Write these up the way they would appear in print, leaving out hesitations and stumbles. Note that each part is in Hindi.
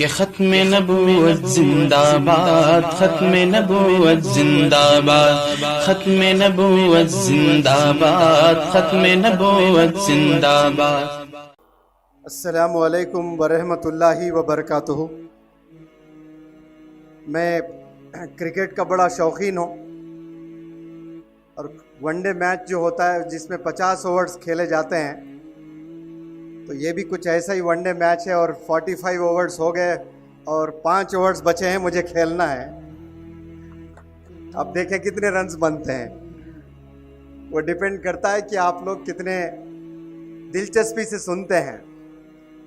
कि खत्म नबूवत जिंदाबाद, खत्म नबूवत जिंदाबाद, खत्म नबूवत जिंदाबाद, खत्म नबूवत जिंदाबाद। अस्सलामु अलैकुम वरहमतुल्लाहि वबरकातुहू। मैं क्रिकेट का बड़ा शौकीन हूँ और वनडे मैच जो होता है जिसमें 50 ओवर्स खेले जाते हैं, तो ये भी कुछ ऐसा ही वनडे मैच है और 45 ओवर्स हो गए और 5 ओवर्स बचे हैं, मुझे खेलना है। अब देखें कितने रन्स बनते हैं, वो डिपेंड करता है कि आप लोग कितने दिलचस्पी से सुनते हैं।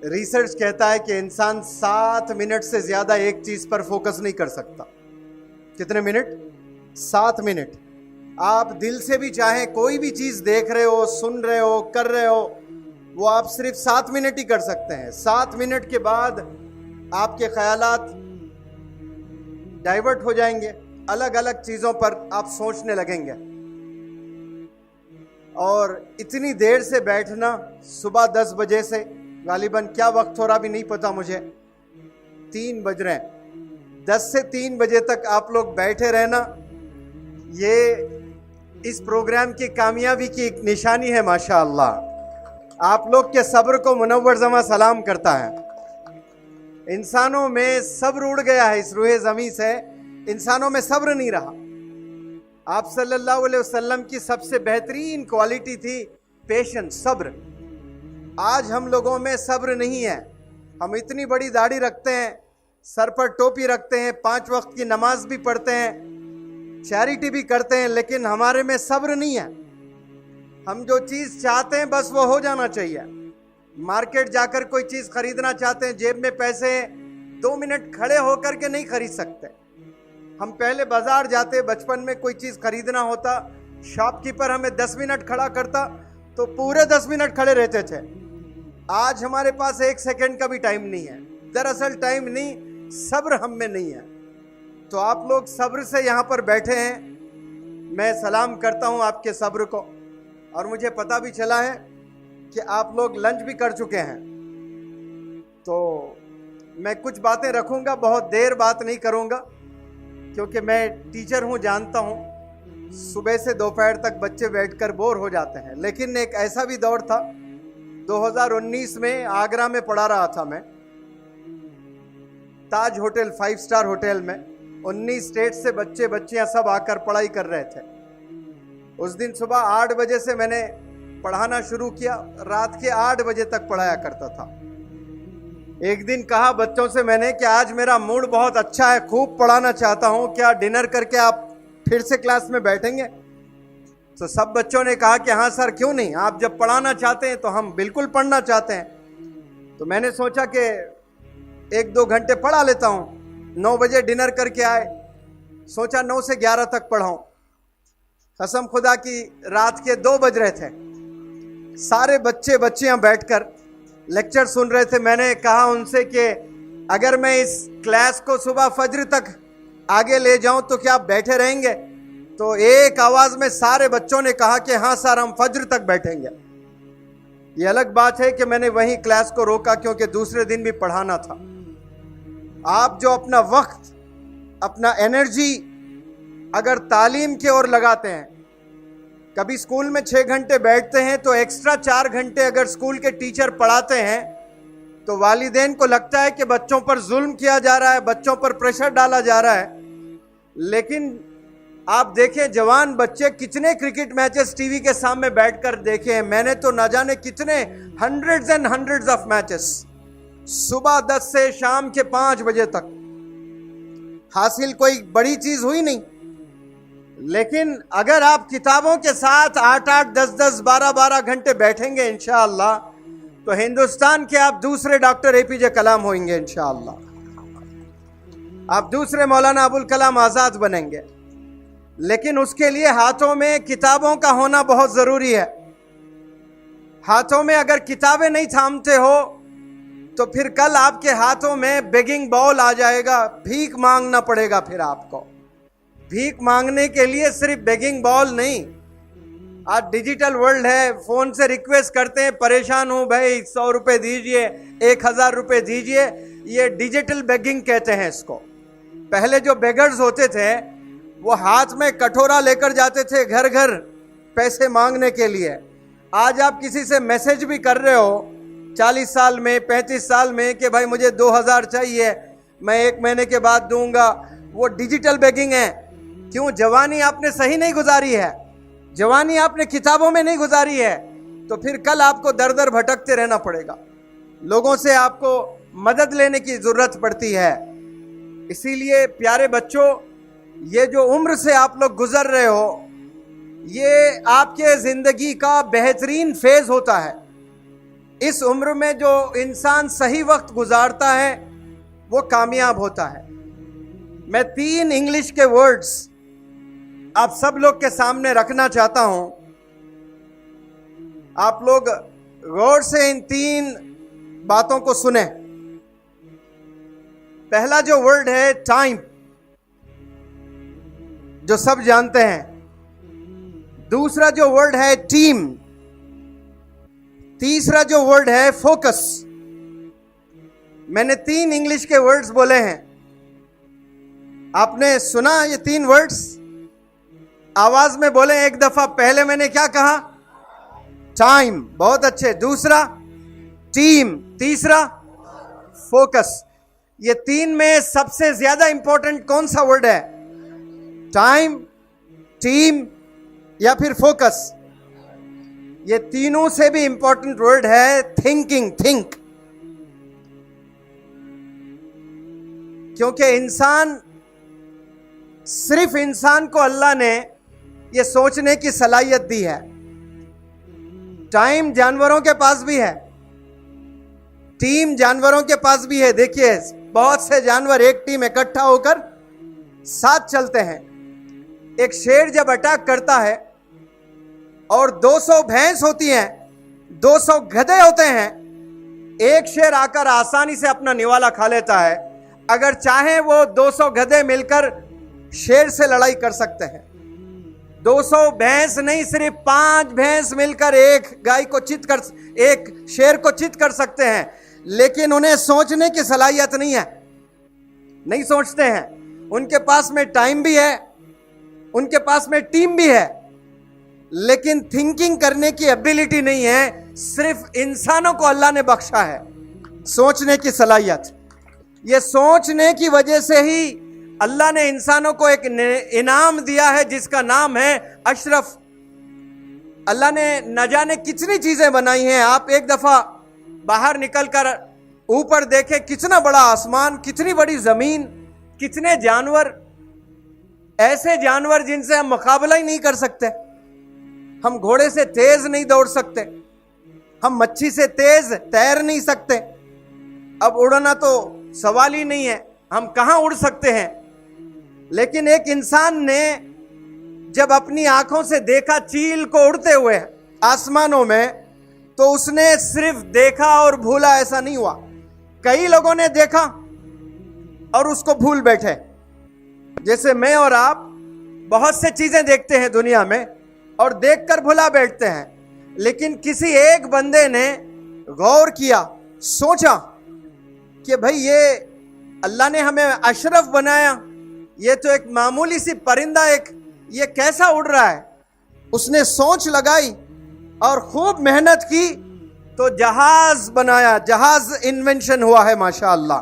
रिसर्च कहता है कि इंसान 7 मिनट से ज़्यादा एक चीज़ पर फोकस नहीं कर सकता। कितने मिनट? 7 मिनट। आप दिल से भी चाहें कोई भी चीज़ देख रहे हो, सुन रहे हो, कर रहे हो, वो आप सिर्फ 7 मिनट ही कर सकते हैं। 7 मिनट के बाद आपके ख्यालात डाइवर्ट हो जाएंगे, अलग अलग चीज़ों पर आप सोचने लगेंगे। और इतनी देर से बैठना, सुबह 10 बजे से, गालिबन क्या वक्त हो रहा भी नहीं पता मुझे, 3 बज रहे हैं, 10 से 3 बजे तक आप लोग बैठे रहना, ये इस प्रोग्राम की कामयाबी की एक निशानी है। माशाअल्लाह, आप लोग के सब्र को मुनव्वर जमा सलाम करता है। इंसानों में सब्र उड़ गया है, इस रूहे ज़मीं से इंसानों में सब्र नहीं रहा। आप सल्लल्लाहु अलैहि वसल्लम की सबसे बेहतरीन क्वालिटी थी पेशेंस, सब्र। आज हम लोगों में सब्र नहीं है। हम इतनी बड़ी दाढ़ी रखते हैं, सर पर टोपी रखते हैं, 5 वक्त की नमाज भी पढ़ते हैं, चैरिटी भी करते हैं, लेकिन हमारे में सब्र नहीं है। हम जो चीज़ चाहते हैं बस वो हो जाना चाहिए। मार्केट जाकर कोई चीज़ खरीदना चाहते हैं, जेब में पैसे हैं, 2 मिनट खड़े होकर के नहीं खरीद सकते। हम पहले बाजार जाते, बचपन में कोई चीज़ खरीदना होता, शॉपकीपर हमें 10 मिनट खड़ा करता तो पूरे 10 मिनट खड़े रहते थे। आज हमारे पास 1 सेकंड का भी टाइम नहीं है। दरअसल टाइम नहीं, सब्र हम में नहीं है। तो आप लोग सब्र से यहाँ पर बैठे हैं, मैं सलाम करता हूँ आपके सब्र को। और मुझे पता भी चला है कि आप लोग लंच भी कर चुके हैं। तो मैं कुछ बातें रखूँगा, बहुत देर बात नहीं करूँगा, क्योंकि मैं टीचर हूँ, जानता हूँ सुबह से दोपहर तक बच्चे बैठकर बोर हो जाते हैं। लेकिन एक ऐसा भी दौर था, 2019 में आगरा में पढ़ा रहा था मैं, ताज होटल 5 स्टार होटल में। 19 स्टेट से बच्चे बच्चियाँ सब आकर पढ़ाई कर रहे थे। उस दिन सुबह 8 बजे से मैंने पढ़ाना शुरू किया, रात के 8 बजे तक पढ़ाया करता था। एक दिन कहा बच्चों से मैंने कि आज मेरा मूड बहुत अच्छा है, खूब पढ़ाना चाहता हूँ, क्या डिनर करके आप फिर से क्लास में बैठेंगे? तो सब बच्चों ने कहा कि हाँ सर, क्यों नहीं, आप जब पढ़ाना चाहते हैं तो हम बिल्कुल पढ़ना चाहते हैं। तो मैंने सोचा कि 1-2 घंटे पढ़ा लेता हूँ। 9 बजे डिनर करके आए, सोचा 9 से 11 तक पढ़ाऊँ। कसम खुदा की रात के 2 बज रहे थे, सारे बच्चे बच्चियां बैठकर लेक्चर सुन रहे थे। मैंने कहा उनसे कि अगर मैं इस क्लास को सुबह फज्र तक आगे ले जाऊं तो क्या आप बैठे रहेंगे? तो एक आवाज़ में सारे बच्चों ने कहा कि हाँ सर, हम फज्र तक बैठेंगे। ये अलग बात है कि मैंने वहीं क्लास को रोका, क्योंकि दूसरे दिन भी पढ़ाना था। आप जो अपना वक्त, अपना एनर्जी अगर तालीम की ओर लगाते हैं, कभी स्कूल में 6 घंटे बैठते हैं तो एक्स्ट्रा 4 घंटे अगर स्कूल के टीचर पढ़ाते हैं तो वालिदैन को लगता है कि बच्चों पर जुल्म किया जा रहा है, बच्चों पर प्रेशर डाला जा रहा है। लेकिन आप देखें, जवान बच्चे कितने क्रिकेट मैचेस टीवी के सामने बैठकर देखे हैं। मैंने तो ना जाने कितने hundreds and hundreds of matches, सुबह 10 से शाम के 5 बजे तक। हासिल कोई बड़ी चीज हुई नहीं, लेकिन अगर आप किताबों के साथ 8-8, 10-10, 12-12 घंटे बैठेंगे इंशाअल्लाह, तो हिंदुस्तान के आप दूसरे डॉक्टर APJ कलाम होंगे इंशाअल्लाह। आप दूसरे मौलाना अबुल कलाम आज़ाद बनेंगे। लेकिन उसके लिए हाथों में किताबों का होना बहुत ज़रूरी है। हाथों में अगर किताबें नहीं थामते हो तो फिर कल आपके हाथों में बेगिंग बॉल आ जाएगा, भीख मांगना पड़ेगा। फिर आपको भीख मांगने के लिए सिर्फ बेगिंग बॉल नहीं, आज डिजिटल वर्ल्ड है, फोन से रिक्वेस्ट करते हैं, परेशान हूं भाई 100 रुपए दीजिए, 1000 रुपए दीजिए, ये डिजिटल बेगिंग कहते हैं इसको। पहले जो बेगर्स होते थे वो हाथ में कटोरा लेकर जाते थे घर घर पैसे मांगने के लिए। आज आप किसी से मैसेज भी कर रहे हो 40 साल में 35 साल में कि भाई मुझे 2000 चाहिए, मैं 1 महीने के बाद दूंगा, वो डिजिटल बेगिंग है। क्यों? जवानी आपने सही नहीं गुजारी है, जवानी आपने किताबों में नहीं गुजारी है, तो फिर कल आपको दर दर भटकते रहना पड़ेगा, लोगों से आपको मदद लेने की जरूरत पड़ती है। इसीलिए प्यारे बच्चों, ये जो उम्र से आप लोग गुजर रहे हो, ये आपके जिंदगी का बेहतरीन फेज होता है। इस उम्र में जो इंसान सही वक्त गुजारता है वो कामयाब होता है। मैं 3 इंग्लिश के वर्ड्स आप सब लोग के सामने रखना चाहता हूं। आप लोग गौर से इन 3 बातों को सुने। पहला जो वर्ड है टाइम, जो सब जानते हैं। दूसरा जो वर्ड है टीम। तीसरा जो वर्ड है फोकस। मैंने 3 इंग्लिश के वर्ड्स बोले हैं, आपने सुना ये 3 वर्ड्स? आवाज में बोले एक दफा। पहले मैंने क्या कहा? टाइम, बहुत अच्छे। दूसरा टीम, तीसरा फोकस। ये 3 में सबसे ज्यादा इंपॉर्टेंट कौन सा वर्ड है? टाइम, टीम या फिर फोकस? ये तीनों से भी इंपॉर्टेंट वर्ड है थिंकिंग, थिंक। क्योंकि सिर्फ इंसान को अल्लाह ने ये सोचने की सलाहियत दी है। टाइम जानवरों के पास भी है, टीम जानवरों के पास भी है। देखिए, बहुत से जानवर एक टीम इकट्ठा होकर साथ चलते हैं। एक शेर जब अटैक करता है और 200 भैंस होती हैं, 200 गधे होते हैं, एक शेर आकर आसानी से अपना निवाला खा लेता है। अगर चाहे वो 200 गधे मिलकर शेर से लड़ाई कर सकते हैं। 200 भैंस नहीं, सिर्फ 5 भैंस मिलकर एक शेर को चित कर सकते हैं। लेकिन उन्हें सोचने की सलाहियत नहीं है, नहीं सोचते हैं। उनके पास में टाइम भी है, उनके पास में टीम भी है, लेकिन थिंकिंग करने की एबिलिटी नहीं है। सिर्फ इंसानों को अल्लाह ने बख्शा है सोचने की सलाहियत। ये सोचने की वजह से ही अल्लाह ने इंसानों को एक इनाम दिया है जिसका नाम है अशरफ। अल्लाह ने न जाने कितनी चीजें बनाई हैं। आप एक दफा बाहर निकलकर ऊपर देखें, कितना बड़ा आसमान, कितनी बड़ी जमीन, कितने जानवर, ऐसे जानवर जिनसे हम मुकाबला ही नहीं कर सकते। हम घोड़े से तेज नहीं दौड़ सकते, हम मच्छी से तेज तैर नहीं सकते। अब उड़ना तो सवाल ही नहीं है, हम कहां उड़ सकते हैं। लेकिन एक इंसान ने जब अपनी आंखों से देखा चील को उड़ते हुए आसमानों में, तो उसने सिर्फ देखा और भूला, ऐसा नहीं हुआ। कई लोगों ने देखा और उसको भूल बैठे। जैसे मैं और आप बहुत से चीजें देखते हैं दुनिया में और देखकर भुला बैठते हैं। लेकिन किसी एक बंदे ने गौर किया, सोचा कि भाई ये अल्लाह ने हमें अशरफ बनाया, ये तो एक मामूली सी परिंदा, ये कैसा उड़ रहा है। उसने सोच लगाई और खूब मेहनत की तो जहाज बनाया, जहाज इन्वेंशन हुआ है माशाअल्लाह।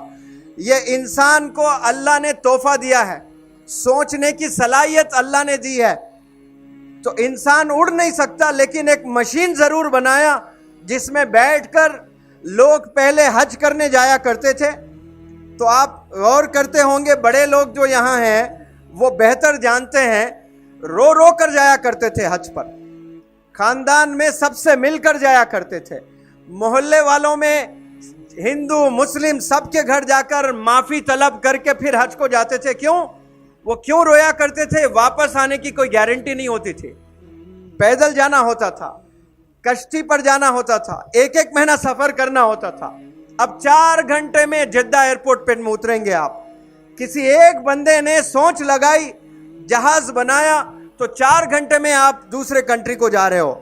ये इंसान को अल्लाह ने तोहफा दिया है, सोचने की सलाहियत अल्लाह ने दी है। तो इंसान उड़ नहीं सकता, लेकिन एक मशीन जरूर बनाया जिसमें बैठकर लोग पहले हज करने जाया करते थे। तो आप गौर करते होंगे, बड़े लोग जो यहाँ हैं वो बेहतर जानते हैं, रो रो कर जाया करते थे हज पर। खानदान में सबसे मिलकर जाया करते थे। मोहल्ले वालों में हिंदू मुस्लिम सबके घर जाकर माफी तलब करके फिर हज को जाते थे। क्यों? वो क्यों रोया करते थे? वापस आने की कोई गारंटी नहीं होती थी। पैदल जाना होता था, कश्ती पर जाना होता था, 1-1 महीना सफर करना होता था। अब 4 घंटे में जद्दा एयरपोर्ट पे उतरेंगे आप। किसी एक बंदे ने सोच लगाई, जहाज बनाया, तो 4 घंटे में आप दूसरे कंट्री को जा रहे हो।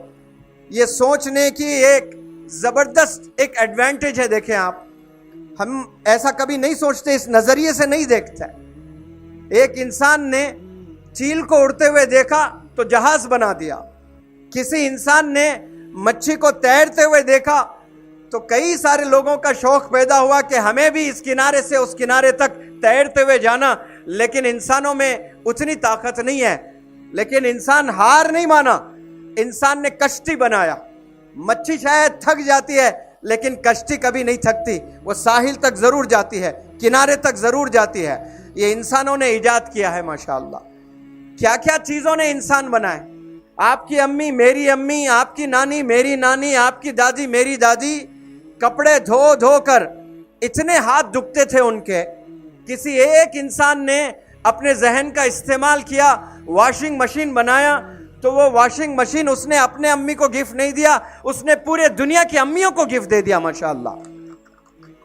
ये सोचने की एक जबरदस्त एक एडवांटेज है। देखें आप, हम ऐसा कभी नहीं सोचते, इस नजरिए से नहीं देखते। एक इंसान ने चील को उड़ते हुए देखा तो जहाज बना दिया, किसी इंसान ने मच्छी को तैरते हुए देखा तो कई सारे लोगों का शौक पैदा हुआ कि हमें भी इस किनारे से उस किनारे तक तैरते हुए जाना। लेकिन इंसानों में उतनी ताकत नहीं है। लेकिन इंसान हार नहीं माना, इंसान ने कश्ती बनाया। मच्छी शायद थक जाती है लेकिन कश्ती कभी नहीं थकती, वो साहिल तक जरूर जाती है, किनारे तक जरूर जाती है। ये इंसानों ने इजाद किया है माशाअल्लाह। क्या क्या चीजों ने इंसान बनाए। आपकी अम्मी मेरी अम्मी, आपकी नानी मेरी नानी, आपकी दादी मेरी दादी कपड़े धो धो कर इतने हाथ दुखते थे उनके। किसी एक इंसान ने अपने जहन का इस्तेमाल किया, वॉशिंग मशीन बनाया, तो वो वॉशिंग मशीन उसने अपने अम्मी को गिफ्ट नहीं दिया, उसने पूरे दुनिया की अम्मियों को गिफ्ट दे दिया माशाअल्लाह।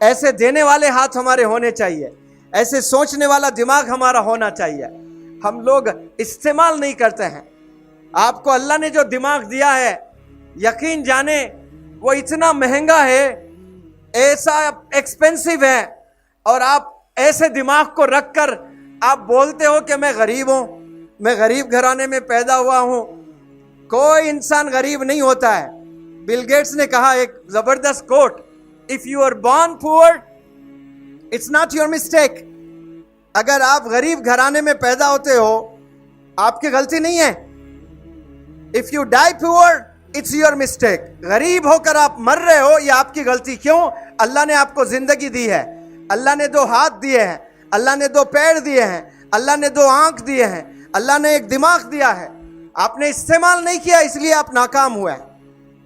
ऐसे देने वाले हाथ हमारे होने चाहिए, ऐसे सोचने वाला दिमाग हमारा होना चाहिए। हम लोग इस्तेमाल नहीं करते हैं। आपको अल्लाह ने जो दिमाग दिया है, यकीन जाने वो इतना महंगा है, ऐसा एक्सपेंसिव है, और आप ऐसे दिमाग को रखकर आप बोलते हो कि मैं गरीब हूं, मैं गरीब घराने में पैदा हुआ हूं। कोई इंसान गरीब नहीं होता है। बिल गेट्स ने कहा एक जबरदस्त quote, if you are born poor it's not your mistake. अगर आप गरीब घराने में पैदा होते हो आपकी गलती नहीं है। If you die poor it's your mistake. गरीब होकर आप मर रहे हो, यह आपकी गलती। क्यों? अल्लाह ने आपको जिंदगी दी है, अल्लाह ने 2 हाथ दिए हैं, अल्लाह ने 2 पैर दिए हैं, अल्लाह ने 2 आंख दिए हैं, अल्लाह ने एक दिमाग दिया है। आपने इस्तेमाल नहीं किया, इसलिए आप नाकाम हुए।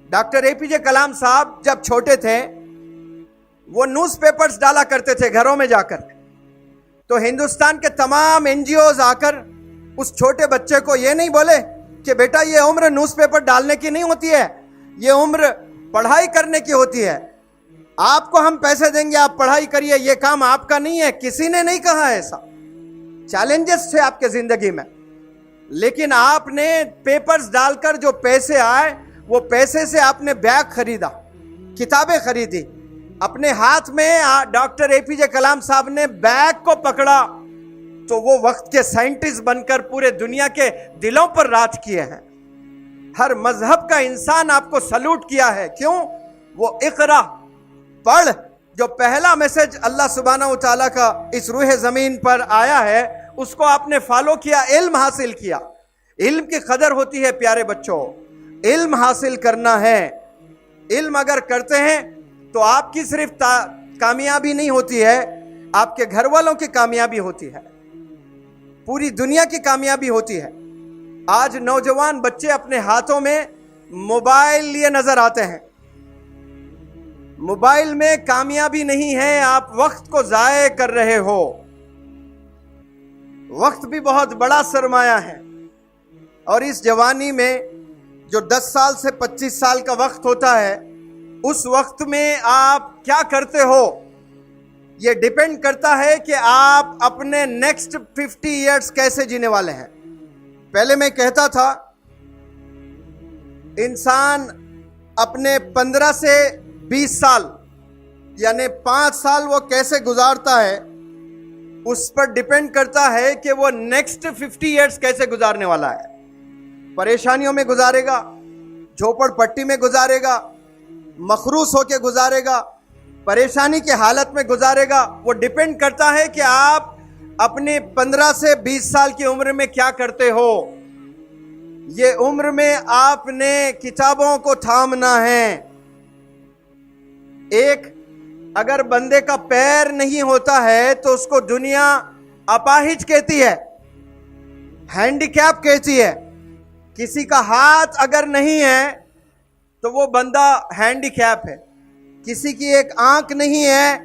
डॉक्टर एपीजे कलाम साहब जब छोटे थे वो न्यूज़पेपर्स डाला करते थे घरों में जाकर। तो हिंदुस्तान के तमाम एनजीओज आकर उस छोटे बच्चे को ये नहीं बोले कि बेटा ये उम्र न्यूज़पेपर डालने की नहीं होती है, ये उम्र पढ़ाई करने की होती है। आपको हम पैसे देंगे, आप पढ़ाई करिए, ये काम आपका नहीं है। किसी ने नहीं कहा ऐसा। चैलेंजेस थे आपके जिंदगी में, लेकिन आपने पेपर्स डालकर जो पैसे आए वो पैसे से आपने बैग खरीदा, किताबें खरीदी। अपने हाथ में डॉक्टर एपीजे कलाम साहब ने बैग को पकड़ा तो वो वक्त के साइंटिस्ट बनकर पूरे दुनिया के दिलों पर राज किए हैं। हर मजहब का इंसान आपको सल्यूट किया है। क्यों? वो इकरा पढ़, जो पहला मैसेज अल्लाह सुब्हानहू व तआला का इस रूह जमीन पर आया है उसको आपने फॉलो किया, इल्म हासिल किया। इल्म की कदर होती है प्यारे बच्चों, इल्म हासिल करना है। इल्म अगर करते हैं तो आपकी सिर्फ कामयाबी नहीं होती है, आपके घर वालों की कामयाबी होती है, पूरी दुनिया की कामयाबी होती है। आज नौजवान बच्चे अपने हाथों में मोबाइल लिए नजर आते हैं। मोबाइल में कामयाबी नहीं है, आप वक्त को जाये कर रहे हो। वक्त भी बहुत बड़ा सरमाया है, और इस जवानी में जो 10 साल से 25 साल का वक्त होता है, उस वक्त में आप क्या करते हो ये डिपेंड करता है कि आप अपने नेक्स्ट 50 इयर्स कैसे जीने वाले हैं। पहले मैं कहता था इंसान अपने 15 से 20 साल यानी 5 साल वो कैसे गुजारता है उस पर डिपेंड करता है कि वो नेक्स्ट 50 इयर्स कैसे गुजारने वाला है। परेशानियों में गुजारेगा, झोपड़पट्टी में गुजारेगा, मखरूस होके गुजारेगा, परेशानी की हालत में गुजारेगा। वो डिपेंड करता है कि आप अपने 15 से 20 साल की उम्र में क्या करते हो। ये उम्र में आपने किताबों को थामना है। एक अगर बंदे का पैर नहीं होता है तो उसको दुनिया अपाहिज कहती है, हैंडीकैप कहती है। किसी का हाथ अगर नहीं है तो वो बंदा हैंडीकैप है, किसी की एक आंख नहीं है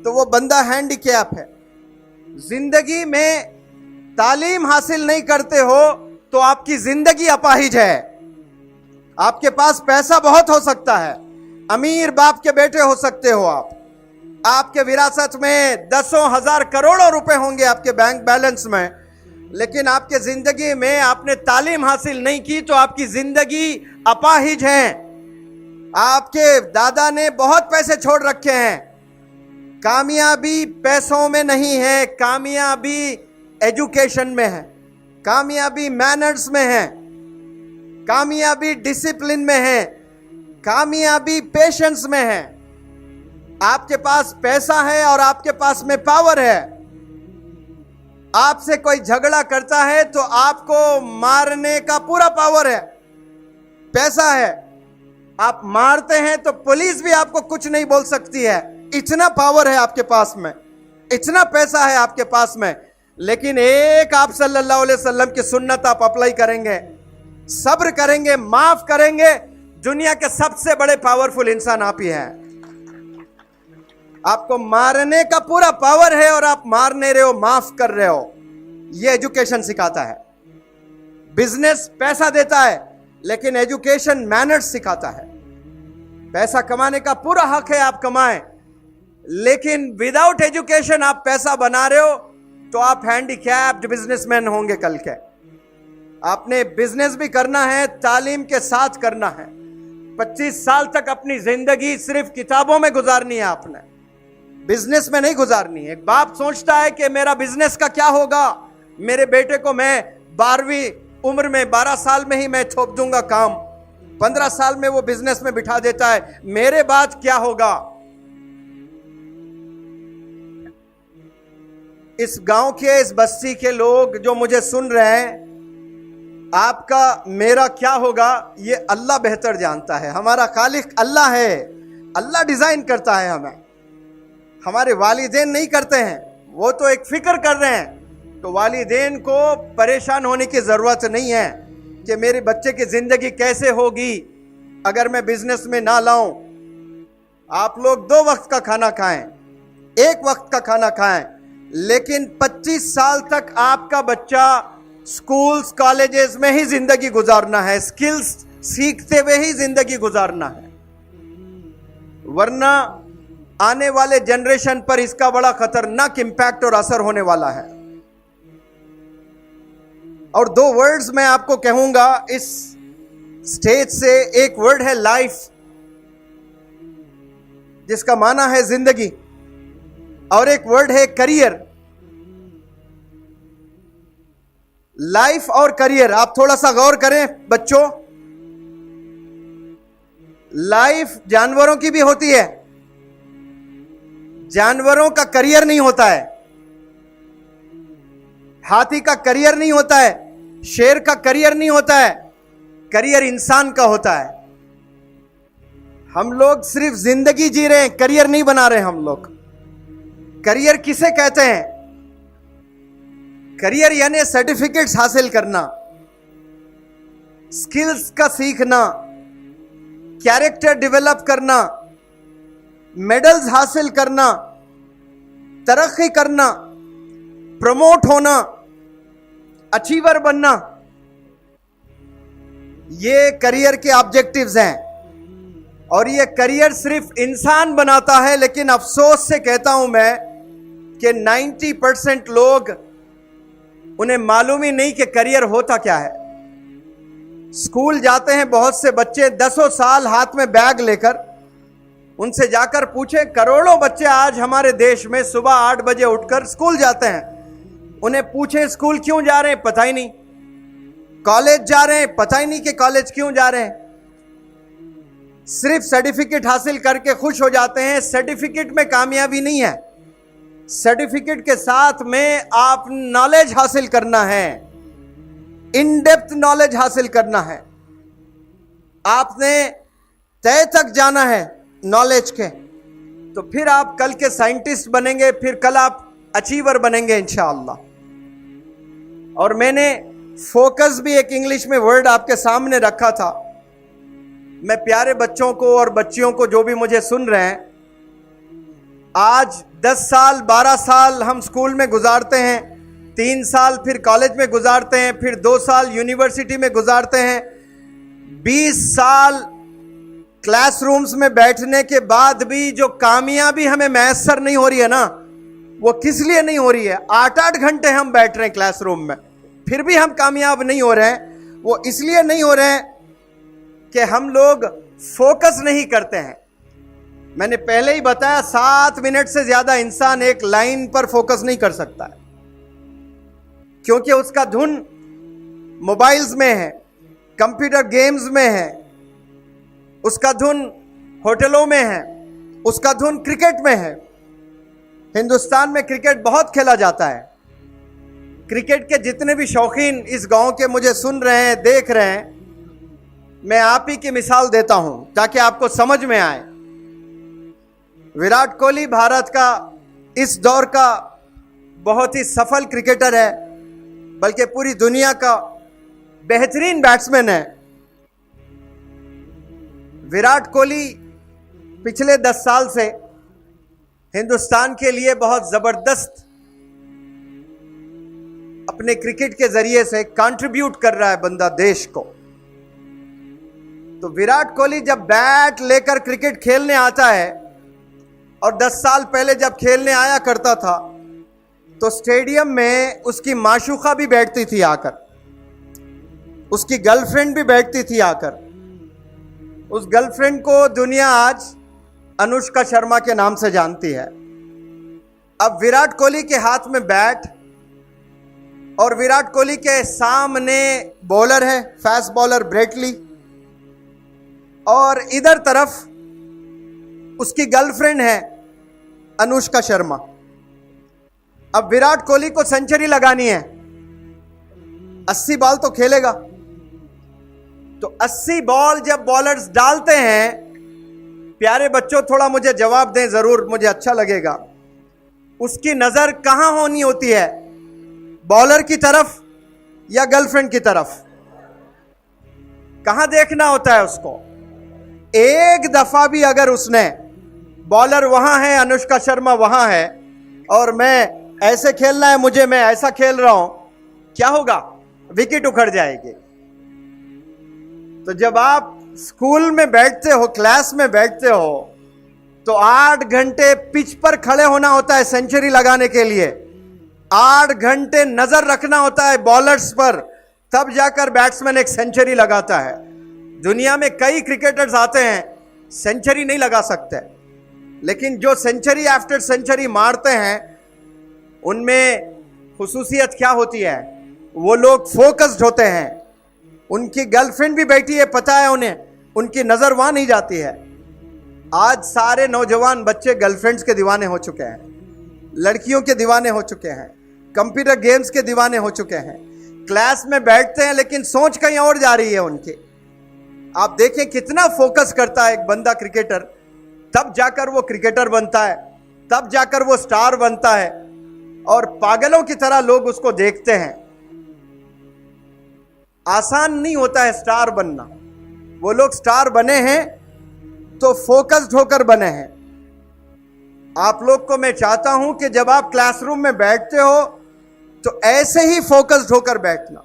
तो वो बंदा हैंडीकैप है। जिंदगी में तालीम हासिल नहीं करते हो तो आपकी जिंदगी अपाहिज है। आपके पास पैसा बहुत हो सकता है, अमीर बाप के बेटे हो सकते हो आप, आपके विरासत में 10,000 करोड़ों रुपए होंगे आपके बैंक बैलेंस में, लेकिन आपके जिंदगी में आपने तालीम हासिल नहीं की तो आपकी जिंदगी अपाहिज है। आपके दादा ने बहुत पैसे छोड़ रखे हैं, कामयाबी पैसों में नहीं है, कामयाबी एजुकेशन में है, कामयाबी मैनर्स में है, कामयाबी डिसिप्लिन में है, कामयाबी पेशेंस में है। आपके पास पैसा है और आपके पास में पावर है। आपसे कोई झगड़ा करता है तो आपको मारने का पूरा पावर है, पैसा है। आप मारते हैं तो पुलिस भी आपको कुछ नहीं बोल सकती है, इतना पावर है आपके पास में, इतना पैसा है आपके पास में। लेकिन एक आप सल्लल्लाहु अलैहि वसल्लम की सुन्नत आप अप्लाई करेंगे, सब्र करेंगे, माफ करेंगे, दुनिया के सबसे बड़े पावरफुल इंसान आप ही हैं। आपको मारने का पूरा पावर है और आप मार नहीं रहे हो, माफ कर रहे हो। यह एजुकेशन सिखाता है। बिजनेस पैसा देता है लेकिन एजुकेशन मैनर्स सिखाता है। पैसा कमाने का पूरा हक है, आप कमाएं, लेकिन विदाउट एजुकेशन आप पैसा बना रहे हो तो आप हैंडीकैप्ड बिजनेसमैन होंगे कल के। आपने बिजनेस भी करना है, तालीम के साथ करना है। 25 साल तक अपनी जिंदगी सिर्फ किताबों में गुजारनी है, आपने बिजनेस में नहीं गुजारनी है। एक बाप सोचता है कि मेरा बिजनेस का क्या होगा, मेरे बेटे को मैं 12वीं उम्र में 12 साल में ही मैं थोप दूंगा काम, 15 साल में वो बिजनेस में बिठा देता है, मेरे बाद क्या होगा। इस गांव के, इस बस्ती के लोग जो मुझे सुन रहे हैं, आपका मेरा क्या होगा ये अल्लाह बेहतर जानता है। हमारा खालिक अल्लाह है, अल्लाह डिजाइन करता है हमें, हमारे वालिदैन नहीं करते हैं। वो तो एक फिक्र कर रहे हैं, तो वालिदैन को परेशान होने की जरूरत नहीं है कि मेरे बच्चे की जिंदगी कैसे होगी अगर मैं बिजनेस में ना लाऊं। आप लोग 2 वक्त का खाना खाएं, 1 वक्त का खाना खाएं, लेकिन 25 साल तक आपका बच्चा स्कूल्स कॉलेजेस में ही जिंदगी गुजारना है, स्किल्स सीखते हुए ही जिंदगी गुजारना है, वरना आने वाले जनरेशन पर इसका बड़ा खतरनाक इंपैक्ट और असर होने वाला है। और 2 वर्ड्स मैं आपको कहूंगा इस स्टेज से। एक वर्ड है लाइफ, जिसका माना है जिंदगी, और एक वर्ड है करियर। लाइफ और करियर, आप थोड़ा सा गौर करें बच्चों। लाइफ जानवरों की भी होती है, जानवरों का करियर नहीं होता है, हाथी का करियर नहीं होता है, शेर का करियर नहीं होता है, करियर इंसान का होता है। हम लोग सिर्फ जिंदगी जी रहे हैं, करियर नहीं बना रहे हम लोग। करियर किसे कहते हैं? करियर यानी सर्टिफिकेट्स हासिल करना, स्किल्स का सीखना, कैरेक्टर डेवलप करना, मेडल्स हासिल करना, तरक्की करना, प्रमोट होना, अचीवर बनना, ये करियर के ऑब्जेक्टिव्स हैं। और ये करियर सिर्फ इंसान बनाता है, लेकिन अफसोस से कहता हूं मैं कि 90% लोग, उन्हें मालूम ही नहीं कि करियर होता क्या है। स्कूल जाते हैं बहुत से बच्चे 10 साल हाथ में बैग लेकर, उनसे जाकर पूछे, करोड़ों बच्चे आज हमारे देश में सुबह 8 बजे उठकर स्कूल जाते हैं, उन्हें पूछे स्कूल क्यों जा रहे हैं, पता ही नहीं। कॉलेज जा रहे हैं, पता ही नहीं कि कॉलेज क्यों जा रहे हैं। सिर्फ सर्टिफिकेट हासिल करके खुश हो जाते हैं। सर्टिफिकेट में कामयाबी नहीं है, सर्टिफिकेट के साथ में आप नॉलेज हासिल करना है, इन डेप्थ नॉलेज हासिल करना है। आपने तय तक जाना है नॉलेज के, तो फिर आप कल के साइंटिस्ट बनेंगे, फिर कल आप अचीवर बनेंगे इंशाअल्लाह। और मैंने फोकस भी एक इंग्लिश में वर्ड आपके सामने रखा था। मैं प्यारे बच्चों को और बच्चियों को जो भी मुझे सुन रहे हैं, आज 10 साल 12 साल हम स्कूल में गुजारते हैं, 3 साल फिर कॉलेज में गुजारते हैं, फिर 2 साल यूनिवर्सिटी में गुजारते हैं, 20 साल क्लासरूम्स में बैठने के बाद भी जो कामयाबी हमें मैसर नहीं हो रही है ना, वो किस लिए नहीं हो रही है? 8-8 घंटे हम बैठ रहे हैं क्लासरूम में, फिर भी हम कामयाब नहीं हो रहे हैं। वो इसलिए नहीं हो रहे हैं कि हम लोग फोकस नहीं करते हैं। मैंने पहले ही बताया 7 मिनट से ज्यादा इंसान एक लाइन पर फोकस नहीं कर सकता है, क्योंकि उसका धुन मोबाइल्स में है, कंप्यूटर गेम्स में है, उसका धुन होटलों में है, उसका धुन क्रिकेट में है। हिंदुस्तान में क्रिकेट बहुत खेला जाता है। क्रिकेट के जितने भी शौकीन इस गांव के मुझे सुन रहे हैं, देख रहे हैं, मैं आप ही की मिसाल देता हूं ताकि आपको समझ में आए। विराट कोहली भारत का इस दौर का बहुत ही सफल क्रिकेटर है, बल्कि पूरी दुनिया का बेहतरीन बैट्समैन है। विराट कोहली पिछले 10 साल से हिंदुस्तान के लिए बहुत जबरदस्त अपने क्रिकेट के जरिए से कंट्रीब्यूट कर रहा है बंदा देश को। तो विराट कोहली जब बैट लेकर क्रिकेट खेलने आता है, और 10 साल पहले जब खेलने आया करता था, तो स्टेडियम में उसकी माशूका भी बैठती थी आकर, उसकी गर्लफ्रेंड भी बैठती थी आकर। उस गर्लफ्रेंड को दुनिया आज अनुष्का शर्मा के नाम से जानती है। अब विराट कोहली के हाथ में बैट, और विराट कोहली के सामने बॉलर है, फास्ट बॉलर ब्रेट ली, और इधर तरफ उसकी गर्लफ्रेंड है अनुष्का शर्मा। अब विराट कोहली को सेंचुरी लगानी है, 80 बॉल तो खेलेगा। तो 80 बॉल जब बॉलर्स डालते हैं, प्यारे बच्चों थोड़ा मुझे जवाब दें जरूर, मुझे अच्छा लगेगा। उसकी नजर कहां होनी होती है, बॉलर की तरफ या गर्लफ्रेंड की तरफ? कहां देखना होता है उसको? एक दफा भी अगर उसने, बॉलर वहां है, अनुष्का शर्मा वहां है, और मैं ऐसे खेलना है मुझे, मैं ऐसा खेल रहा हूं, क्या होगा? विकेट उखड़ जाएगी। तो जब आप स्कूल में बैठते हो, क्लास में बैठते हो, तो 8 घंटे पिच पर खड़े होना होता है सेंचुरी लगाने के लिए। 8 घंटे नजर रखना होता है बॉलर्स पर, तब जाकर बैट्समैन एक सेंचुरी लगाता है। दुनिया में कई क्रिकेटर्स आते हैं, सेंचुरी नहीं लगा सकते, लेकिन जो सेंचुरी आफ्टर सेंचुरी मारते हैं, उनमें खुसूसियत क्या होती है? वो लोग फोकस्ड होते हैं। उनकी गर्लफ्रेंड भी बैठी है, पता है उन्हें, उनकी नजर वहां नहीं जाती है। आज सारे नौजवान बच्चे गर्लफ्रेंड्स के दीवाने हो चुके हैं, लड़कियों के दीवाने हो चुके हैं, कंप्यूटर गेम्स के दीवाने हो चुके हैं। क्लास में बैठते हैं लेकिन सोच कहीं और जा रही है उनकी। आप देखें कितना फोकस करता है एक बंदा क्रिकेटर, तब जाकर वो क्रिकेटर बनता है, तब जाकर वो स्टार बनता है, और पागलों की तरह लोग उसको देखते हैं। आसान नहीं होता है स्टार बनना। वो लोग स्टार बने हैं तो फोकस्ड होकर बने हैं। आप लोग को मैं चाहता हूं कि जब आप क्लासरूम में बैठते हो तो ऐसे ही फोकस्ड होकर बैठना।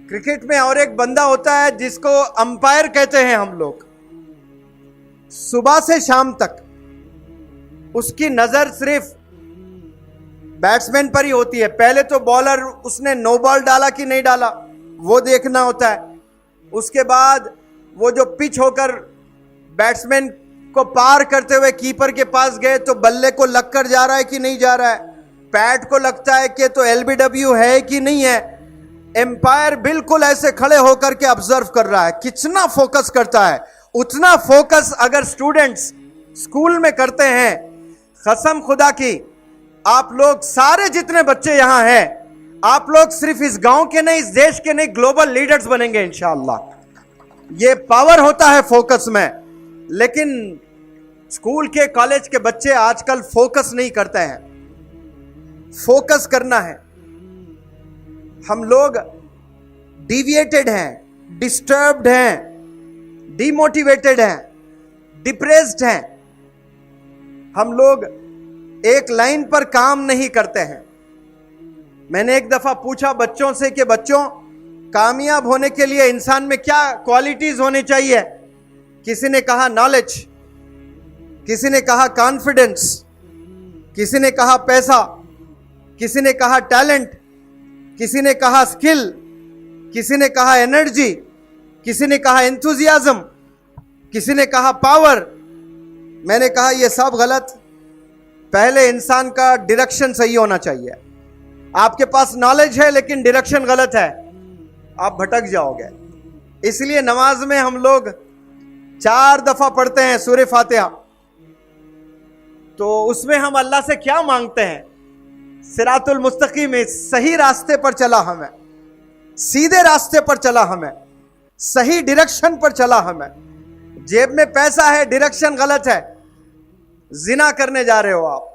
क्रिकेट में और एक बंदा होता है जिसको अंपायर कहते हैं हम लोग। सुबह से शाम तक उसकी नजर सिर्फ बैट्समैन पर ही होती है। पहले तो बॉलर उसने नो बॉल डाला कि नहीं डाला, वो देखना होता है। उसके बाद वो जो पिच होकर बैट्समैन को पार करते हुए कीपर के पास गए तो बल्ले को लग कर जा रहा है कि नहीं जा रहा है, पैड को लगता है कि तो एलबीडब्ल्यू है कि नहीं है। एम्पायर बिल्कुल ऐसे खड़े होकर के ऑब्जर्व कर रहा है, कितना फोकस करता है। उतना फोकस अगर स्टूडेंट्स स्कूल में करते हैं, कसम खुदा की, आप लोग सारे जितने बच्चे यहां हैं, आप लोग सिर्फ इस गांव के नहीं, इस देश के नहीं, ग्लोबल लीडर्स बनेंगे इंशाअल्लाह। ये पावर होता है फोकस में। लेकिन स्कूल के, कॉलेज के बच्चे आजकल फोकस नहीं करते हैं। फोकस करना है। हम लोग डिविएटेड हैं, डिस्टर्ब्ड हैं, डिमोटिवेटेड हैं, डिप्रेस्ड हैं। हम लोग एक लाइन पर काम नहीं करते हैं। मैंने एक दफा पूछा बच्चों से कि बच्चों, कामयाब होने के लिए इंसान में क्या क्वालिटीज होनी चाहिए? किसी ने कहा नॉलेज, किसी ने कहा कॉन्फिडेंस, किसी ने कहा पैसा, किसी ने कहा टैलेंट, किसी ने कहा स्किल, किसी ने कहा एनर्जी, किसी ने कहा एंथुजियाज्म, किसी ने कहा पावर, मैंने कहा ये सब गलत। पहले इंसान का डायरेक्शन सही होना चाहिए। आपके पास नॉलेज है लेकिन डायरेक्शन गलत है, आप भटक जाओगे। इसलिए नमाज में हम लोग 4 दफा पढ़ते हैं सूरह फातिहा। तो उसमें हम अल्लाह से क्या मांगते हैं? सिरातुल मुस्तकीम, सही रास्ते पर चला हमें, सीधे रास्ते पर चला हमें, सही डायरेक्शन पर चला हमें। जेब में पैसा है, डायरेक्शन गलत है, जिना करने जा रहे हो आप।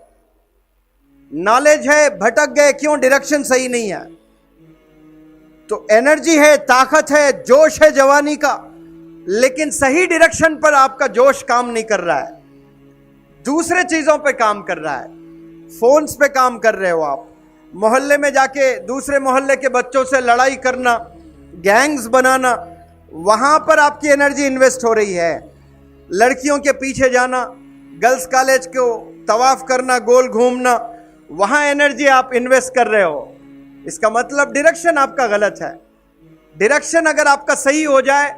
नॉलेज है, भटक गए, क्यों? डायरेक्शन सही नहीं है। तो एनर्जी है, ताकत है, जोश है जवानी का, लेकिन सही डायरेक्शन पर आपका जोश काम नहीं कर रहा है, दूसरे चीजों पे काम कर रहा है। फोन्स पे काम कर रहे हो आप, मोहल्ले में जाके दूसरे मोहल्ले के बच्चों से लड़ाई करना, गैंग्स बनाना, वहां पर आपकी एनर्जी इन्वेस्ट हो रही है। लड़कियों के पीछे जाना, गर्ल्स कॉलेज को तवाफ करना, गोल घूमना, वहां एनर्जी आप इन्वेस्ट कर रहे हो। इसका मतलब डायरेक्शन आपका गलत है। डायरेक्शन अगर आपका सही हो जाए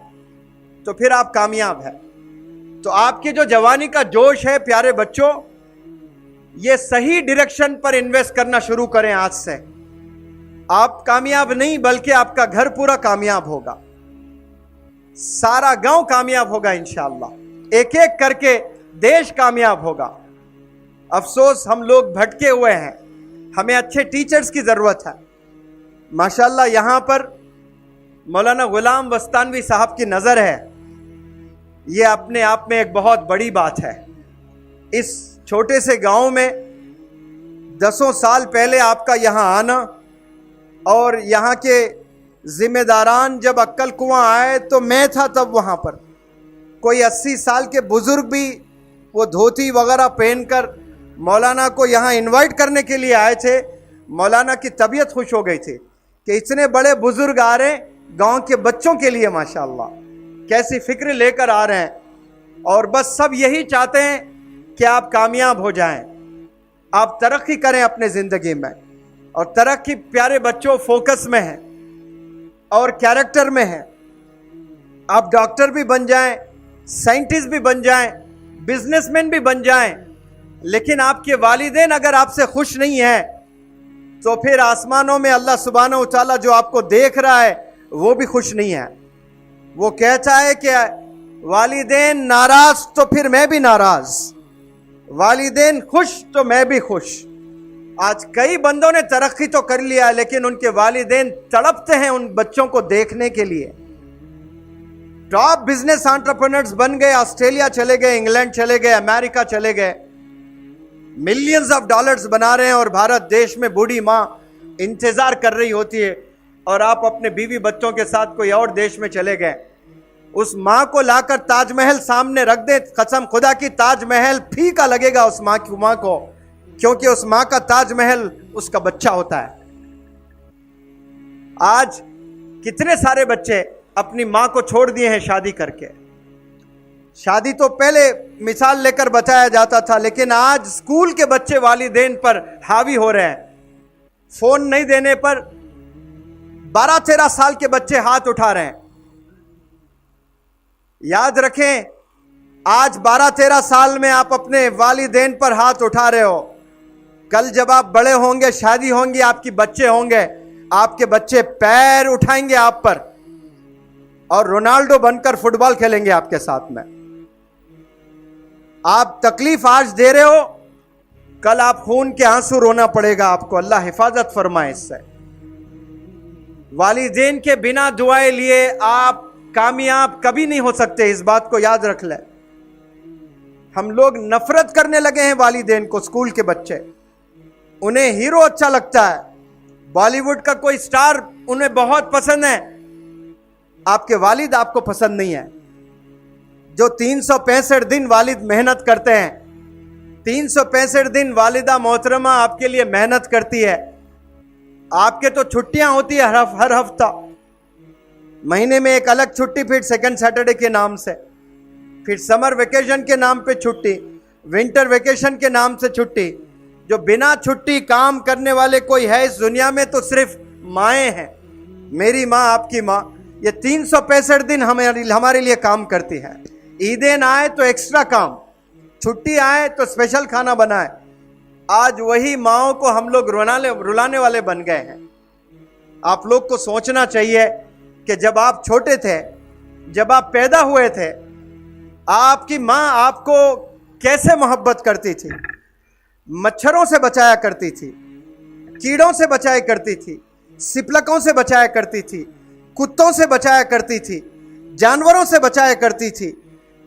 तो फिर आप कामयाब हैं। तो आपके जो जवानी का जोश है प्यारे बच्चों, ये सही डायरेक्शन पर इन्वेस्ट करना शुरू करें आज से। आप कामयाब नहीं बल्कि आपका घर पूरा कामयाब होगा, सारा गांव कामयाब होगा इंशाअल्लाह, एक एक करके देश कामयाब होगा। अफसोस हम लोग भटके हुए हैं, हमें अच्छे टीचर्स की जरूरत है। माशाअल्लाह यहां पर मौलाना गुलाम वस्तानवी साहब की नजर है, ये अपने आप में एक बहुत बड़ी बात है। इस छोटे से गांव में 10 साल पहले आपका यहां आना, और यहां के जिम्मेदारान जब अक्कल कुआं आए तो मैं था तब वहां पर। कोई 80 साल के बुजुर्ग भी वो धोती वगैरह पहनकर मौलाना को यहाँ इनवाइट करने के लिए आए थे। मौलाना की तबीयत खुश हो गई थी कि इतने बड़े बुजुर्ग आ रहे हैं गांव के बच्चों के लिए, माशाअल्लाह कैसी फिक्र लेकर आ रहे हैं। और बस सब यही चाहते हैं कि आप कामयाब हो जाएं, आप तरक्की करें अपने जिंदगी में। और तरक्की प्यारे बच्चों फोकस में है और कैरेक्टर में है। आप डॉक्टर भी बन जाएं, साइंटिस्ट भी बन जाएं, बिजनेसमैन भी बन जाएं, लेकिन आपके वालिदैन अगर आपसे खुश नहीं है तो फिर आसमानों में अल्लाह सुब्हानहू व तआला जो आपको देख रहा है वो भी खुश नहीं है। वो कहता है कि वालिदैन नाराज तो फिर मैं भी नाराज, वालिदैन खुश तो मैं भी खुश। आज कई बंदों ने तरक्की तो कर लिया लेकिन उनके वालिदैन तड़पते हैं उन बच्चों को देखने के लिए। टॉप बिजनेस एंटरप्रेन्योर्स बन गए, ऑस्ट्रेलिया चले गए, इंग्लैंड चले गए, अमेरिका चले गए, मिलियंस ऑफ डॉलर्स बना रहे हैं, और भारत देश में बूढ़ी माँ इंतजार कर रही होती है और आप अपने बीवी बच्चों के साथ कोई और देश में चले गए। उस माँ को लाकर ताजमहल सामने रख दे, कसम खुदा की ताजमहल फीका लगेगा उस माँ को, क्योंकि उस माँ का ताजमहल उसका बच्चा होता है। आज कितने सारे बच्चे अपनी माँ को छोड़ दिए हैं शादी करके। शादी तो पहले मिसाल लेकर बताया जाता था, लेकिन आज स्कूल के बच्चे वालिदैन पर हावी हो रहे हैं। फोन नहीं देने पर 12-13 साल के बच्चे हाथ उठा रहे हैं। याद रखें, आज 12-13 साल में आप अपने वालिदैन पर हाथ उठा रहे हो, कल जब आप बड़े होंगे, शादी होंगी, आपके बच्चे होंगे, आपके बच्चे पैर उठाएंगे आप पर और रोनाल्डो बनकर फुटबॉल खेलेंगे आपके साथ में। आप तकलीफ आज दे रहे हो, कल आप खून के आंसू रोना पड़ेगा आपको। अल्लाह हिफाजत फरमाए इससे। वालिदैन के बिना दुआएं लिए आप कामयाब कभी नहीं हो सकते, इस बात को याद रख लें। हम लोग नफरत करने लगे हैं वालिदैन को। स्कूल के बच्चे, उन्हें हीरो अच्छा लगता है, बॉलीवुड का कोई स्टार उन्हें बहुत पसंद है, आपके वालिद आपको पसंद नहीं है। जो 365 दिन वालिद मेहनत करते हैं, 365 दिन वालिदा मोहतरमा आपके लिए मेहनत करती है। आपके तो छुट्टियां होती है हर हफ्ता, महीने में एक अलग छुट्टी, फिर सेकंड सैटरडे के नाम से, फिर समर वेकेशन के नाम पे छुट्टी, विंटर वेकेशन के नाम से छुट्टी। जो बिना छुट्टी काम करने वाले कोई है इस दुनिया में तो सिर्फ माएँ हैं। मेरी माँ, आपकी माँ, ये 365 दिन हमारे लिए काम करती है। ईदें आए तो एक्स्ट्रा काम, छुट्टी आए तो स्पेशल खाना बनाए। आज वही माओं को हम लोग रुलाने वाले बन गए हैं। आप लोग को सोचना चाहिए कि जब आप छोटे थे, जब आप पैदा हुए थे, आपकी माँ आपको कैसे मोहब्बत करती थी, मच्छरों से बचाया करती थी, कीड़ों से बचाया करती थी, सिपलकों से बचाया करती थी, कुत्तों से बचाया करती थी, जानवरों से बचाया करती थी,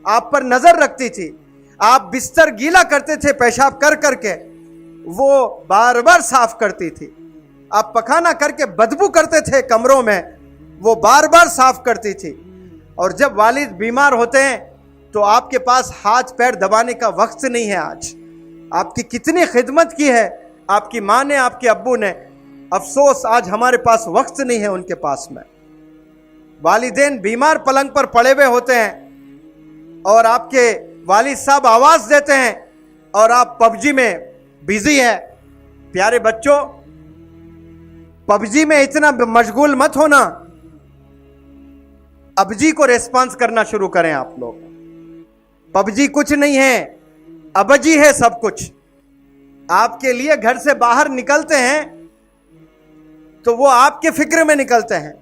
आप पर नजर रखती थी। आप बिस्तर गीला करते थे पेशाब कर करके, वो बार बार साफ करती थी। आप पखाना करके बदबू करते थे कमरों में, वो बार बार साफ करती थी। और जब वालिद बीमार होते हैं तो आपके पास हाथ पैर दबाने का वक्त नहीं है। आज आपकी कितनी खिदमत की है आपकी माँ ने, आपके अब्बू ने, अफसोस आज हमारे पास वक्त नहीं है उनके पास में। वालिदैन बीमार पलंग पर पड़े हुए होते हैं और आपके वालिद साहब आवाज देते हैं और आप पबजी में बिजी है। प्यारे बच्चों, पबजी में इतना मशगूल मत होना, अबजी को रेस्पॉन्स करना शुरू करें आप लोग। पबजी कुछ नहीं है, अबजी है सब कुछ। आपके लिए घर से बाहर निकलते हैं तो वो आपके फिक्र में निकलते हैं।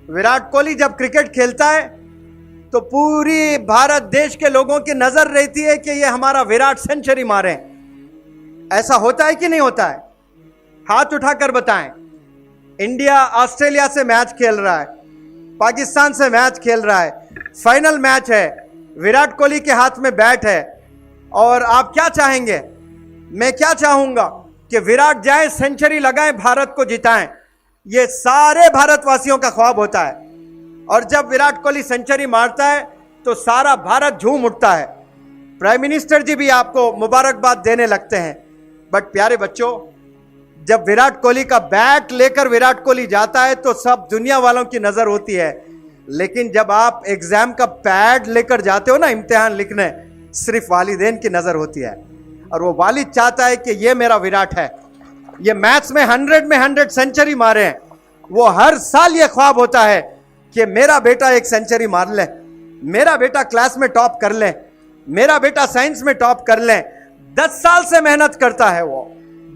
विराट कोहली जब क्रिकेट खेलता है तो पूरी भारत देश के लोगों की नजर रहती है कि ये हमारा विराट सेंचुरी मारे। ऐसा होता है कि नहीं होता है? हाथ उठाकर बताएं। इंडिया ऑस्ट्रेलिया से मैच खेल रहा है, पाकिस्तान से मैच खेल रहा है, फाइनल मैच है, विराट कोहली के हाथ में बैट है और आप क्या चाहेंगे? मैं क्या चाहूंगा कि विराट जाए, सेंचुरी लगाएं, भारत को जिताएं। ये सारे भारतवासियों का ख्वाब होता है। और जब विराट कोहली सेंचुरी मारता है तो सारा भारत झूम उठता है। प्राइम मिनिस्टर जी भी आपको मुबारकबाद देने लगते हैं। बट प्यारे बच्चों, जब विराट कोहली का बैट लेकर विराट कोहली जाता है तो सब दुनिया वालों की नजर होती है। लेकिन जब आप एग्जाम का पैड लेकर जाते हो ना इम्तिहान लिखने, सिर्फ वालिदैन की नजर होती है। और वो वालिद चाहता है कि ये मेरा विराट है, ये मैथ्स में 100 सेंचुरी मारे हैं। वो हर साल ये ख्वाब होता है कि मेरा बेटा एक सेंचुरी मार ले, मेरा बेटा क्लास में टॉप कर ले, मेरा बेटा साइंस में टॉप कर ले। 10 साल से मेहनत करता है वो,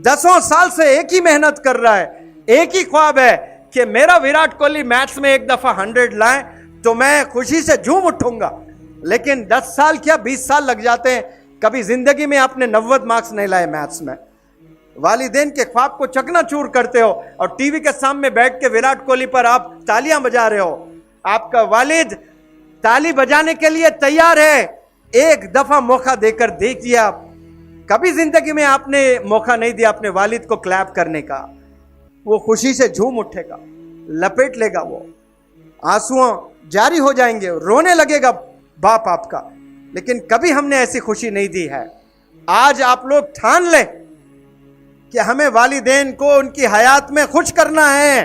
10 साल से एक ही मेहनत कर रहा है। एक ही ख्वाब है कि मेरा विराट कोहली मैथ्स में एक दफा 100 लाए तो मैं खुशी से झूम उठूंगा। लेकिन 10 साल क्या 20 साल लग जाते हैं, कभी जिंदगी में आपने 90 मार्क्स नहीं लाए मैथ्स में। वालिदैन के ख्वाब को चकनाचूर करते हो और टीवी के सामने बैठ के विराट कोहली पर आप तालियां बजा रहे हो। आपका वालिद ताली बजाने के लिए तैयार है, एक दफा मौका देकर देखिए आप। कभी जिंदगी में आपने मौका नहीं दिया अपने वालिद को क्लैप करने का, वो खुशी से झूम उठेगा, लपेट लेगा, वो आंसुओं जारी हो जाएंगे, रोने लगेगा बाप आपका। लेकिन कभी हमने ऐसी खुशी नहीं दी है। आज आप लोग ठान लें कि हमें वालिदैन को उनकी हयात में खुश करना है।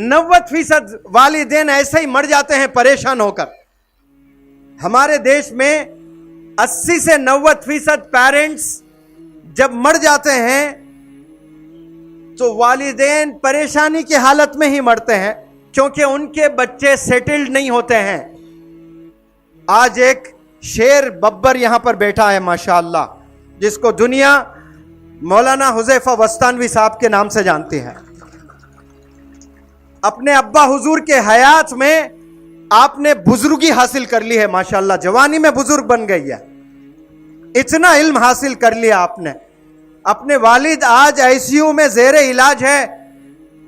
90% वालिदैन ऐसे ही मर जाते हैं परेशान होकर। हमारे देश में 80 से 90% पेरेंट्स जब मर जाते हैं तो वालिदैन परेशानी की हालत में ही मरते हैं, क्योंकि उनके बच्चे सेटल्ड नहीं होते हैं। आज एक शेर बब्बर यहां पर बैठा है माशाअल्लाह, जिसको दुनिया मौलाना हुज़ैफा वस्तानवी साहब के नाम से जानती है। अपने अब्बा हुजूर के हयात में आपने बुजुर्गी हासिल कर ली है माशाअल्लाह, जवानी में बुजुर्ग बन गई है, इतना इल्म हासिल कर लिया आपने। अपने वालिद आज आईसीयू में ज़ेरे इलाज है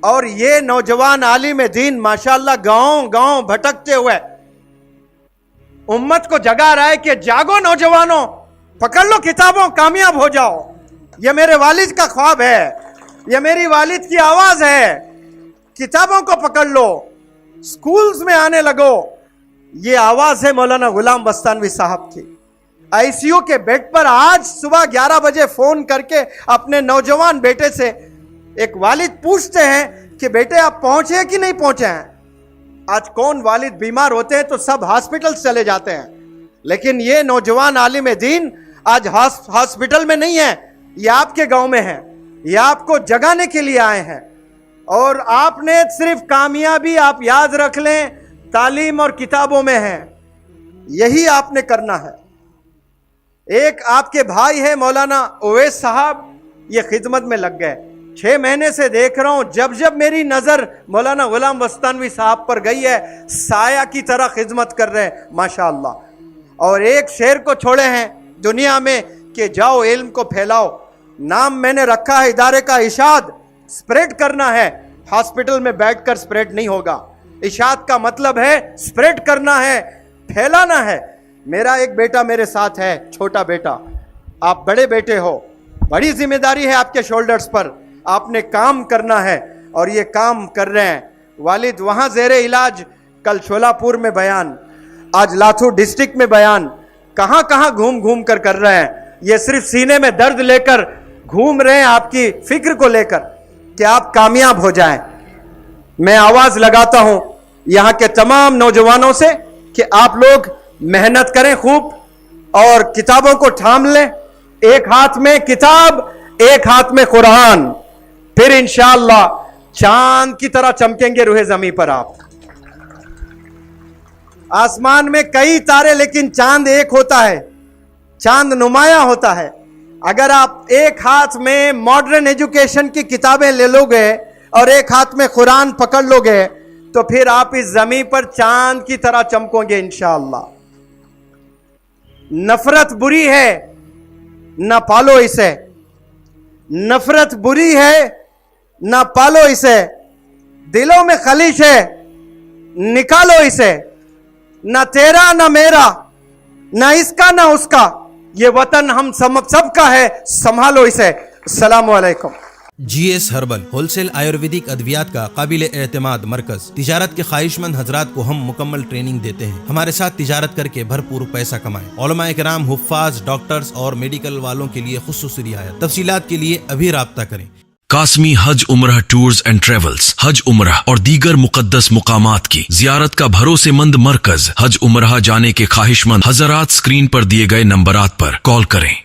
और ये नौजवान आलिम दीन माशाअल्लाह गांव गांव भटकते हुए उम्मत को जगा रहा है कि जागो नौजवानों, पकड़ लो किताबों, कामयाब हो जाओ। ये मेरे वालिद का ख्वाब है, ये मेरी वालिद की आवाज है। किताबों को पकड़ लो, स्कूल्स में आने लगो। ये आवाज है मौलाना गुलाम बस्तानवी साहब की। आईसीयू के बेड पर आज सुबह 11 बजे फोन करके अपने नौजवान बेटे से एक वालिद पूछते हैं कि बेटे आप पहुंचे कि नहीं पहुंचे हैं। आज कौन वालिद बीमार होते हैं तो सब हॉस्पिटल चले जाते हैं, लेकिन ये नौजवान आलिम दीन आज हॉस्पिटल में नहीं है, ये आपके गांव में है, ये आपको जगाने के लिए आए हैं। और आपने सिर्फ कामयाबी आप याद रख लें तालीम और किताबों में है, यही आपने करना है। एक आपके भाई है मौलाना ओवैस साहब, ये खिदमत में लग गए। 6 महीने से देख रहा हूं, जब जब मेरी नजर मौलाना गुलाम बस्तानवी साहब पर गई है, साया की तरह खिदमत कर रहे हैं माशाअल्लाह। और एक शेर को छोड़े हैं दुनिया में कि जाओ इल्म को फैलाओ। नाम मैंने रखा है इदारे का इशाद, स्प्रेड करना है। हॉस्पिटल में बैठकर स्प्रेड नहीं होगा। इशाद का मतलब है स्प्रेड करना है, फैलाना है। मेरा एक बेटा मेरे साथ है, छोटा बेटा। आप बड़े बेटे हो, बड़ी जिम्मेदारी है आपके शोल्डर्स पर, आपने काम करना है और ये काम कर रहे हैं। वालिद वहां जेरे इलाज, कल शोलापुर में बयान, आज लाथू डिस्ट्रिक्ट में बयान, कहां कहां घूम घूम कर रहे हैं। ये सिर्फ सीने में दर्द लेकर घूम रहे हैं, आपकी फिक्र को लेकर कि आप कामयाब हो जाएं। मैं आवाज लगाता हूं यहां के तमाम नौजवानों से कि आप लोग मेहनत करें खूब और किताबों को थाम लें। एक हाथ में किताब, एक हाथ में कुरान, फिर इंशाअल्लाह चांद की तरह चमकेंगे रूहे जमीन पर आप। आसमान में कई तारे, लेकिन चांद एक होता है, चांद नुमाया होता है। अगर आप एक हाथ में मॉडर्न एजुकेशन की किताबें ले लोगे और एक हाथ में कुरान पकड़ लोगे तो फिर आप इस जमीन पर चांद की तरह चमकोगे इंशाअल्लाह। नफरत बुरी है, ना पालो इसे। नफरत बुरी है, ना पालो इसे। दिलों में खलीश है, निकालो इसे। ना तेरा ना मेरा, ना इसका ना उसका, ये वतन हम सबका है, संभालो इसे। अस्सलामु अलैकुम। GS हर्बल होलसेल आयुर्वेदिक अद्वियात का काबिल एतमाद मरकज। तिजारत के ख्वाहिशमंद हजरात को हम मुकम्मल ट्रेनिंग देते हैं। हमारे साथ तिजारत करके भरपूर पैसा कमाएं। उलमाए किराम, हुफ्फाज, डॉक्टर्स और मेडिकल वालों के लिए खुसूसी रियायत। तफसीलात के लिए अभी राब्ता करें। कासमी हज उम्रह टूर्स एंड ट्रेवल्स हज उम्रह और दीगर मुकद्दस मुकामात की जियारत का भरोसेमंद मरकज। हज उम्रह जाने के ख्वाहिशमंद हजरात स्क्रीन पर दिए गए नंबरात पर कॉल करें।